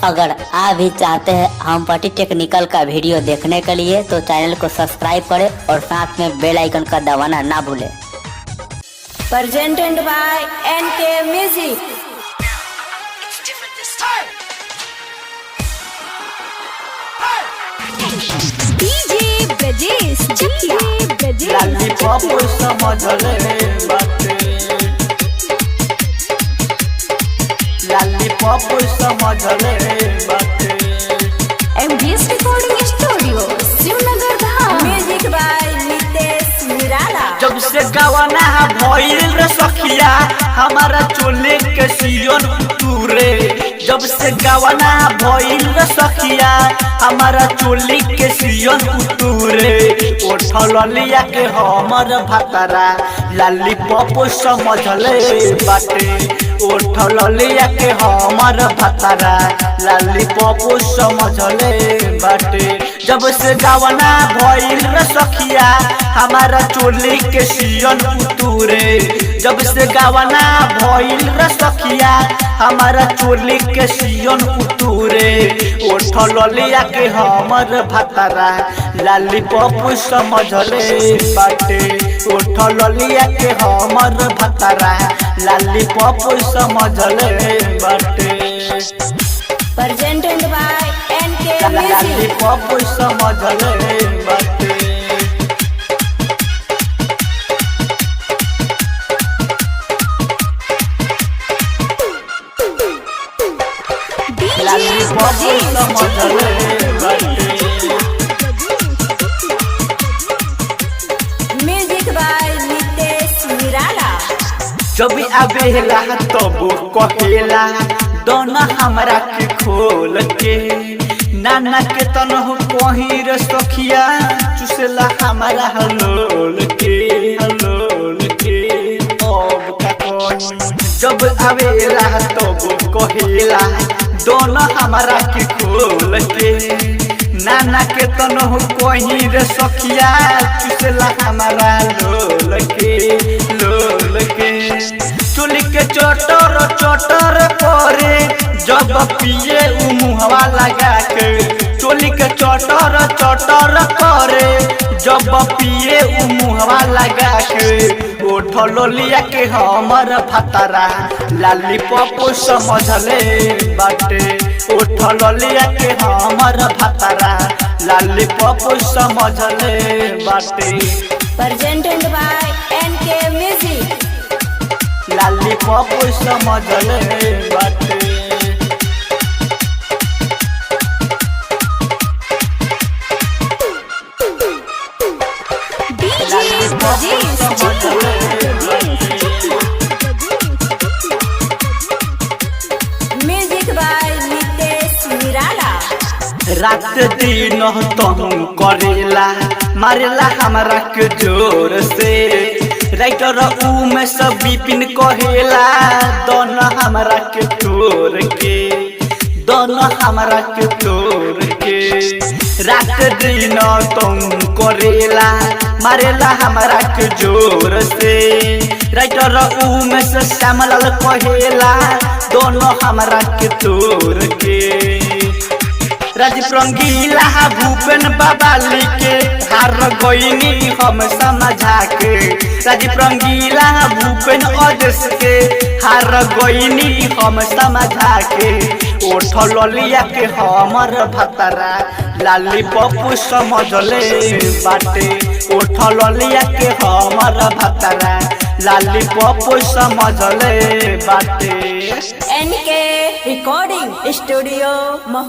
अगर आप भी चाहते हैं हम पटी टेक्निकल का वीडियो देखने के लिए तो चैनल को सब्सक्राइब करें और साथ में बेल आइकन का दबाना ना भूलें। Presented by NK Music. DJ Brajesh Chakla. लाली पापो समझले बाटे, लाली पापो समझले बाटे। MDS Recording Studio, Shivnagar Dham. Music by Nitesh निराला। जब से गवाना भइल रे सखिया हमारा चोले के सियन उतूरे, जब से गवाना भइल रे सखिया हमारा चोली के सियन उतूरे। उठल लिया के हमर भतरा लाली पापो समझले बाटे, उठल लिया के हमर भतरा लाली पापो समझले बाटे। जब से गवाना भइल रे सखिया हमारा चोली के सियन उतूरे, जब से गवाना भइल रे सखिया हमारा चोली के सियन उतूरे। उठल लिया के हमर भतरा लाली पापो समझले बाटे, उठल लिया के हमर भतरा लाली पापो समझले बाटे। Presented by NK लाली Music. पापो समझले बाटे। लाली DJ पापो Brajesh समझले बाटे। Music by नितेश निराला। जब आवेला तब कहेला दोना हमरा के खोल के, नाना के तनहु कहीं रे सखिया चुसला हमारा हलोल के, हलोल के। अब का कहीं जब आवेला तब कहेला दोना हमरा के खोल के, नाना के तनहु कहीं रे सखिया चुसला हमारा लोल के, लोल के। चोली के चटर चटर करे जब पिए उ मुहवा लगा के, चोली के चटर चटर करे जब पिए उ मुहवा लगा के। उठल लिया के हमर भतरा लाली पापो समझले बाटे, उठल लिया के हमर भतरा लाली पापो समझले बाटे। Presented by NK Music. लाली पापो समझले बाटे। DJ Brajesh Chakla. Music by Nitesh निराला। रात दिन तुम करेला मारेला हमरा के जोर से, राइटर में सब बिपिन कहेला दोनों हमरा के तोड़ के, दोनों हमरा के तोड़ के। रात दिन तुम करेला मारेला हमरा के जोर से, राइटर में से श्यामलाल कहेला दोनों हमरा के तोड़ के। राजीव रंगीला भूपेन बाबाली के हार गईनी हम समझा के, राजीव रंगीला भूपेन अदेश के हार गईनी हम समझा के। उठल लिया के हमर भतरा लाली पापो समझले बाटे, उठल लिया के हमर भतरा लाली पापो समझले बाटे। NK Recording Studio।